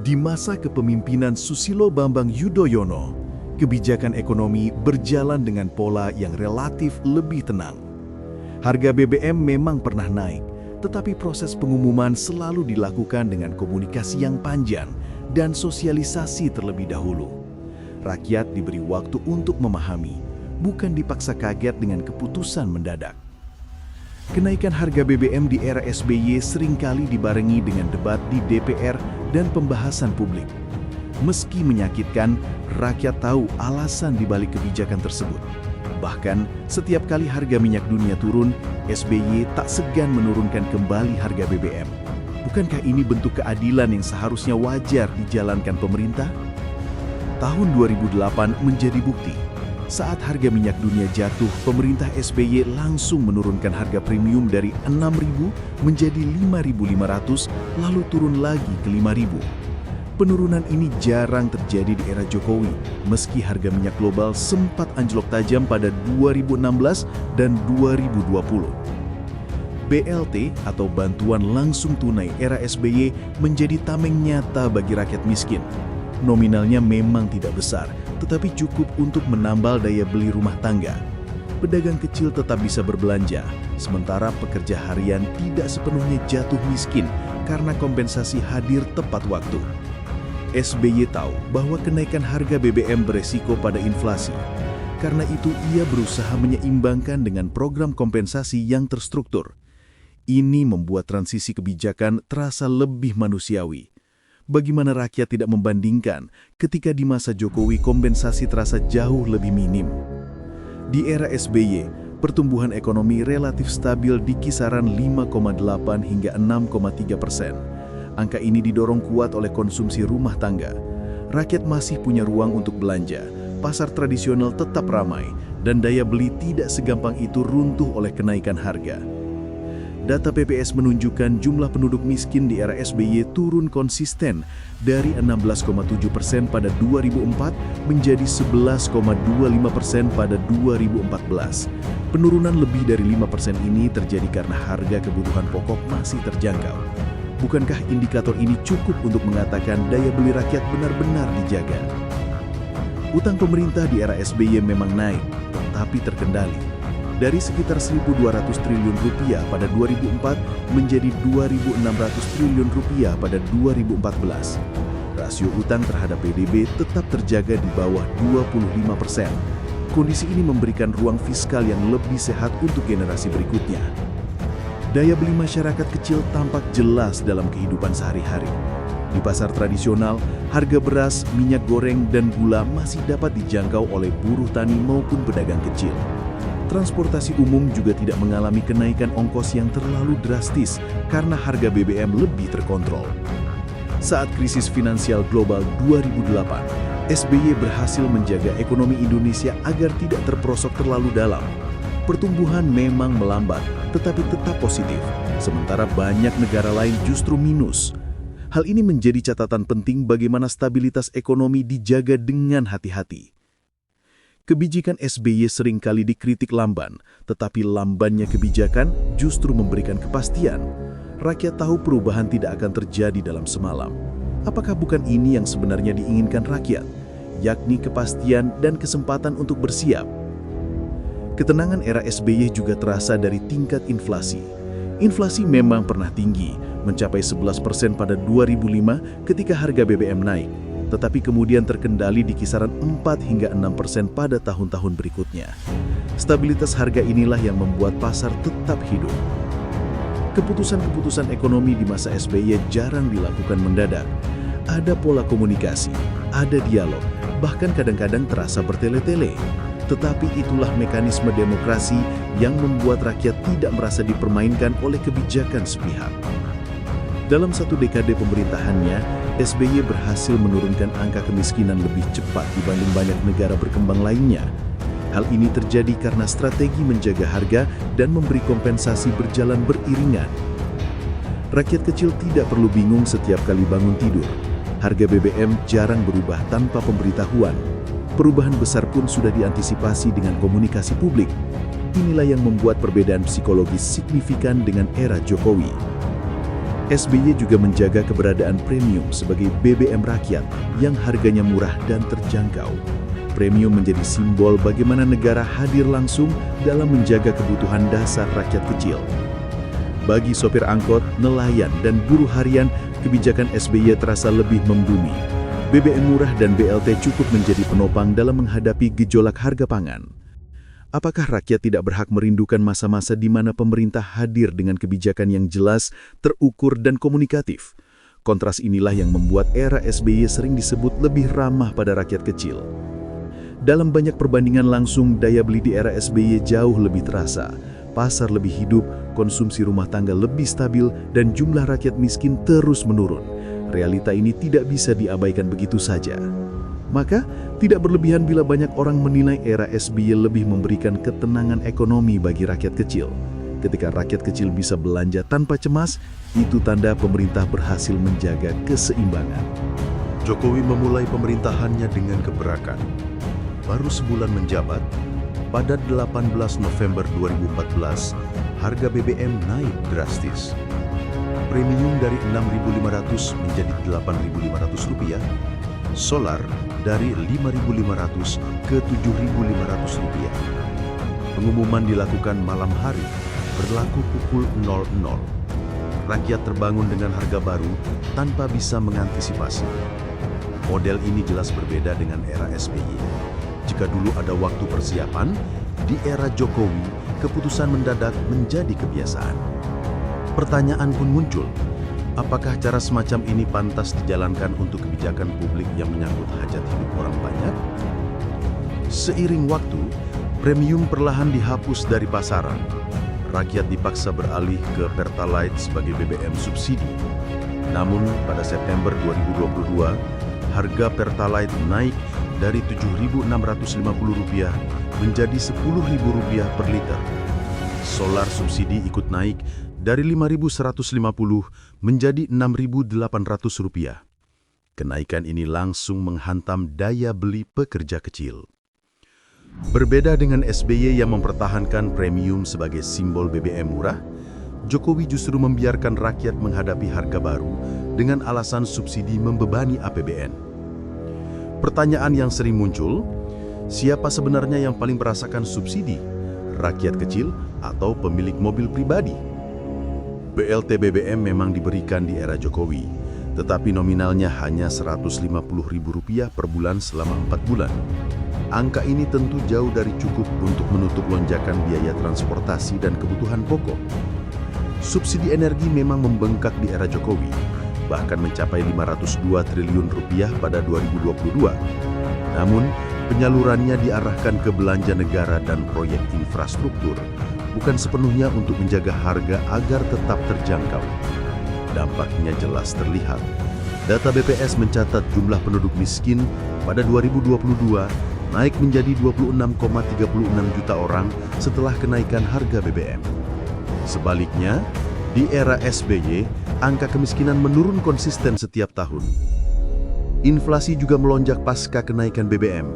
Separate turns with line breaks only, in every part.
Di masa kepemimpinan Susilo Bambang Yudhoyono, kebijakan ekonomi berjalan dengan pola yang relatif lebih tenang. Harga BBM memang pernah naik, tetapi proses pengumuman selalu dilakukan dengan komunikasi yang panjang dan sosialisasi terlebih dahulu. Rakyat diberi waktu untuk memahami, bukan dipaksa kaget dengan keputusan mendadak. Kenaikan harga BBM di era SBY seringkali dibarengi dengan debat di DPR dan pembahasan publik. Meski menyakitkan, rakyat tahu alasan dibalik kebijakan tersebut. Bahkan, setiap kali harga minyak dunia turun, SBY tak segan menurunkan kembali harga BBM. Bukankah ini bentuk keadilan yang seharusnya wajar dijalankan pemerintah? Tahun 2008 menjadi bukti. Saat harga minyak dunia jatuh, pemerintah SBY langsung menurunkan harga premium dari Rp6.000 menjadi Rp5.500, lalu turun lagi ke Rp5.000. Penurunan ini jarang terjadi di era Jokowi, meski harga minyak global sempat anjlok tajam pada 2016 dan 2020. BLT atau bantuan langsung tunai era SBY menjadi tameng nyata bagi rakyat miskin. Nominalnya memang tidak besar, tetapi cukup untuk menambal daya beli rumah tangga. Pedagang kecil tetap bisa berbelanja, sementara pekerja harian tidak sepenuhnya jatuh miskin karena kompensasi hadir tepat waktu. SBY tahu bahwa kenaikan harga BBM beresiko pada inflasi. Karena itu ia berusaha menyeimbangkan dengan program kompensasi yang terstruktur. Ini membuat transisi kebijakan terasa lebih manusiawi. Bagaimana rakyat tidak membandingkan ketika di masa Jokowi kompensasi terasa jauh lebih minim. Di era SBY, pertumbuhan ekonomi relatif stabil di kisaran 5,8 hingga 6,3%. Angka ini didorong kuat oleh konsumsi rumah tangga. Rakyat masih punya ruang untuk belanja, pasar tradisional tetap ramai, dan daya beli tidak segampang itu runtuh oleh kenaikan harga. Data BPS menunjukkan jumlah penduduk miskin di era SBY turun konsisten dari 16,7% pada 2004 menjadi 11,25% pada 2014. Penurunan lebih dari 5% ini terjadi karena harga kebutuhan pokok masih terjangkau. Bukankah indikator ini cukup untuk mengatakan daya beli rakyat benar-benar dijaga? Utang pemerintah di era SBY memang naik, tetapi terkendali. Dari sekitar Rp1.200 triliun pada 2004 menjadi Rp2.600 triliun pada 2014. Rasio utang terhadap PDB tetap terjaga di bawah 25%. Kondisi ini memberikan ruang fiskal yang lebih sehat untuk generasi berikutnya. Daya beli masyarakat kecil tampak jelas dalam kehidupan sehari-hari. Di pasar tradisional, harga beras, minyak goreng, dan gula masih dapat dijangkau oleh buruh tani maupun pedagang kecil. Transportasi umum juga tidak mengalami kenaikan ongkos yang terlalu drastis karena harga BBM lebih terkontrol. Saat krisis finansial global 2008, SBY berhasil menjaga ekonomi Indonesia agar tidak terperosok terlalu dalam. Pertumbuhan memang melambat, tetapi tetap positif, sementara banyak negara lain justru minus. Hal ini menjadi catatan penting bagaimana stabilitas ekonomi dijaga dengan hati-hati. Kebijakan SBY seringkali dikritik lamban, tetapi lambannya kebijakan justru memberikan kepastian. Rakyat tahu perubahan tidak akan terjadi dalam semalam. Apakah bukan ini yang sebenarnya diinginkan rakyat, yakni kepastian dan kesempatan untuk bersiap? Ketenangan era SBY juga terasa dari tingkat inflasi. Inflasi memang pernah tinggi, mencapai 11% pada 2005 ketika harga BBM naik. Tetapi kemudian terkendali di kisaran 4 hingga 6% pada tahun-tahun berikutnya. Stabilitas harga inilah yang membuat pasar tetap hidup. Keputusan-keputusan ekonomi di masa SBY jarang dilakukan mendadak. Ada pola komunikasi, ada dialog, bahkan kadang-kadang terasa bertele-tele. Tetapi itulah mekanisme demokrasi yang membuat rakyat tidak merasa dipermainkan oleh kebijakan sepihak. Dalam satu dekade pemerintahannya, SBY berhasil menurunkan angka kemiskinan lebih cepat dibanding banyak negara berkembang lainnya. Hal ini terjadi karena strategi menjaga harga dan memberi kompensasi berjalan beriringan. Rakyat kecil tidak perlu bingung setiap kali bangun tidur. Harga BBM jarang berubah tanpa pemberitahuan. Perubahan besar pun sudah diantisipasi dengan komunikasi publik. Inilah yang membuat perbedaan psikologis signifikan dengan era Jokowi. SBY juga menjaga keberadaan premium sebagai BBM rakyat yang harganya murah dan terjangkau. Premium menjadi simbol bagaimana negara hadir langsung dalam menjaga kebutuhan dasar rakyat kecil. Bagi sopir angkot, nelayan, dan buruh harian, kebijakan SBY terasa lebih membumi. BBM murah dan BLT cukup menjadi penopang dalam menghadapi gejolak harga pangan. Apakah rakyat tidak berhak merindukan masa-masa di mana pemerintah hadir dengan kebijakan yang jelas, terukur, dan komunikatif? Kontras inilah yang membuat era SBY sering disebut lebih ramah pada rakyat kecil. Dalam banyak perbandingan langsung, daya beli di era SBY jauh lebih terasa. Pasar lebih hidup, konsumsi rumah tangga lebih stabil, dan jumlah rakyat miskin terus menurun. Realita ini tidak bisa diabaikan begitu saja. Maka, tidak berlebihan bila banyak orang menilai era SBY lebih memberikan ketenangan ekonomi bagi rakyat kecil. Ketika rakyat kecil bisa belanja tanpa cemas, itu tanda pemerintah berhasil menjaga keseimbangan.
Jokowi memulai pemerintahannya dengan gebrakan. Baru sebulan menjabat, pada 18 November 2014, harga BBM naik drastis. Premium dari Rp6.500 menjadi Rp8.500, solar dari Rp5.500 ke Rp7.500. Pengumuman dilakukan malam hari, berlaku pukul 00. Rakyat terbangun dengan harga baru tanpa bisa mengantisipasi. Model ini jelas berbeda dengan era SBY. Jika dulu ada waktu persiapan, di era Jokowi, keputusan mendadak menjadi kebiasaan. Pertanyaan pun muncul, apakah cara semacam ini pantas dijalankan untuk kebijakan publik yang menyangkut hajat hidup orang banyak? Seiring waktu, premium perlahan dihapus dari pasaran. Rakyat dipaksa beralih ke Pertalite sebagai BBM subsidi. Namun, pada September 2022, harga Pertalite naik dari Rp7.650 menjadi Rp10.000 per liter. Solar subsidi ikut naik dari Rp5.150 menjadi Rp6.800. Kenaikan ini langsung menghantam daya beli pekerja kecil. Berbeda dengan SBY yang mempertahankan premium sebagai simbol BBM murah, Jokowi justru membiarkan rakyat menghadapi harga baru dengan alasan subsidi membebani APBN. Pertanyaan yang sering muncul, siapa sebenarnya yang paling merasakan subsidi? Rakyat kecil atau pemilik mobil pribadi? BLT BBM memang diberikan di era Jokowi, tetapi nominalnya hanya Rp150.000 per bulan selama 4 bulan. Angka ini tentu jauh dari cukup untuk menutup lonjakan biaya transportasi dan kebutuhan pokok. Subsidi energi memang membengkak di era Jokowi, bahkan mencapai Rp502 triliun pada 2022. Namun, penyalurannya diarahkan ke belanja negara dan proyek infrastruktur, bukan sepenuhnya untuk menjaga harga agar tetap terjangkau. Dampaknya jelas terlihat. Data BPS mencatat jumlah penduduk miskin pada 2022 naik menjadi 26,36 juta orang setelah kenaikan harga BBM. Sebaliknya, di era SBY, angka kemiskinan menurun konsisten setiap tahun. Inflasi juga melonjak pasca kenaikan BBM.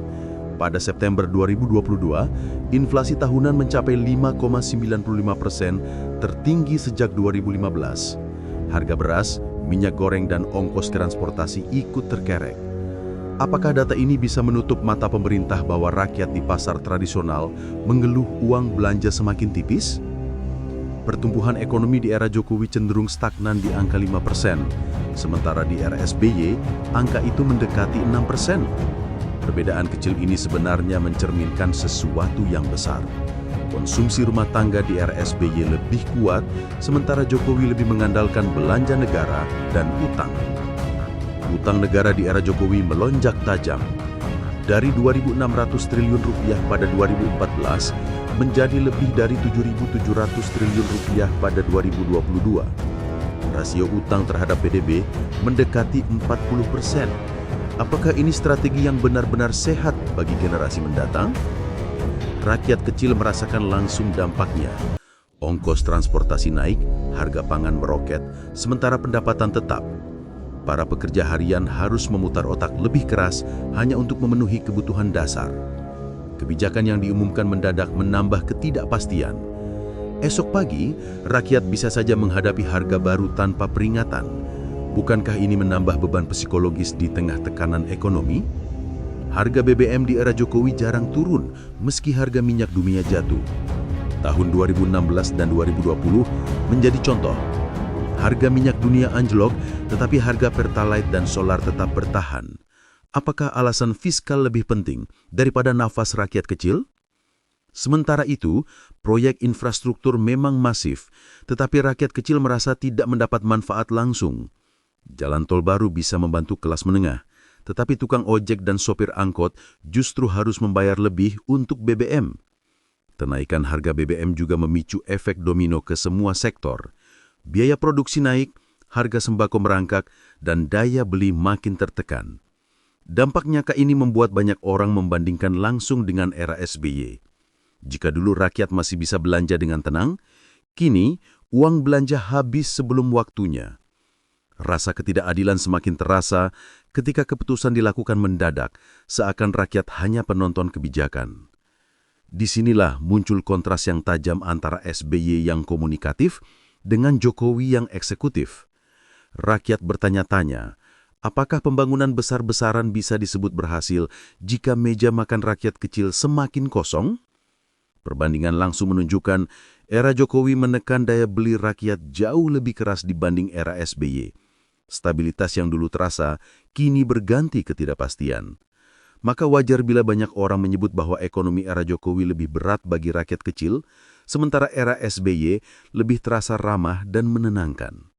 Pada September 2022, inflasi tahunan mencapai 5,95%, tertinggi sejak 2015. Harga beras, minyak goreng, dan ongkos transportasi ikut terkerek. Apakah data ini bisa menutup mata pemerintah bahwa rakyat di pasar tradisional mengeluh uang belanja semakin tipis? Pertumbuhan ekonomi di era Jokowi cenderung stagnan di angka 5%, sementara di era SBY, angka itu mendekati 6%. Perbedaan kecil ini sebenarnya mencerminkan sesuatu yang besar. Konsumsi rumah tangga di era SBY lebih kuat, sementara Jokowi lebih mengandalkan belanja negara dan utang. Utang negara di era Jokowi melonjak tajam. Dari Rp2.600 triliun pada 2014, menjadi lebih dari Rp7.700 triliun pada 2022. Rasio utang terhadap PDB mendekati 40%. Apakah ini strategi yang benar-benar sehat bagi generasi mendatang? Rakyat kecil merasakan langsung dampaknya. Ongkos transportasi naik, harga pangan meroket, sementara pendapatan tetap. Para pekerja harian harus memutar otak lebih keras hanya untuk memenuhi kebutuhan dasar. Kebijakan yang diumumkan mendadak menambah ketidakpastian. Esok pagi, rakyat bisa saja menghadapi harga baru tanpa peringatan. Bukankah ini menambah beban psikologis di tengah tekanan ekonomi? Harga BBM di era Jokowi jarang turun meski harga minyak dunia jatuh. Tahun 2016 dan 2020 menjadi contoh. Harga minyak dunia anjlok, tetapi harga Pertalite dan solar tetap bertahan. Apakah alasan fiskal lebih penting daripada nafas rakyat kecil? Sementara itu, proyek infrastruktur memang masif, tetapi rakyat kecil merasa tidak mendapat manfaat langsung. Jalan tol baru bisa membantu kelas menengah, tetapi tukang ojek dan sopir angkot justru harus membayar lebih untuk BBM. Kenaikan harga BBM juga memicu efek domino ke semua sektor. Biaya produksi naik, harga sembako merangkak, dan daya beli makin tertekan. Dampak nyata ini membuat banyak orang membandingkan langsung dengan era SBY. Jika dulu rakyat masih bisa belanja dengan tenang, kini uang belanja habis sebelum waktunya. Rasa ketidakadilan semakin terasa ketika keputusan dilakukan mendadak, seakan rakyat hanya penonton kebijakan. Disinilah muncul kontras yang tajam antara SBY yang komunikatif dengan Jokowi yang eksekutif. Rakyat bertanya-tanya, apakah pembangunan besar-besaran bisa disebut berhasil jika meja makan rakyat kecil semakin kosong? Perbandingan langsung menunjukkan era Jokowi menekan daya beli rakyat jauh lebih keras dibanding era SBY. Stabilitas yang dulu terasa kini berganti ketidakpastian. Maka wajar bila banyak orang menyebut bahwa ekonomi era Jokowi lebih berat bagi rakyat kecil, sementara era SBY lebih terasa ramah dan menenangkan.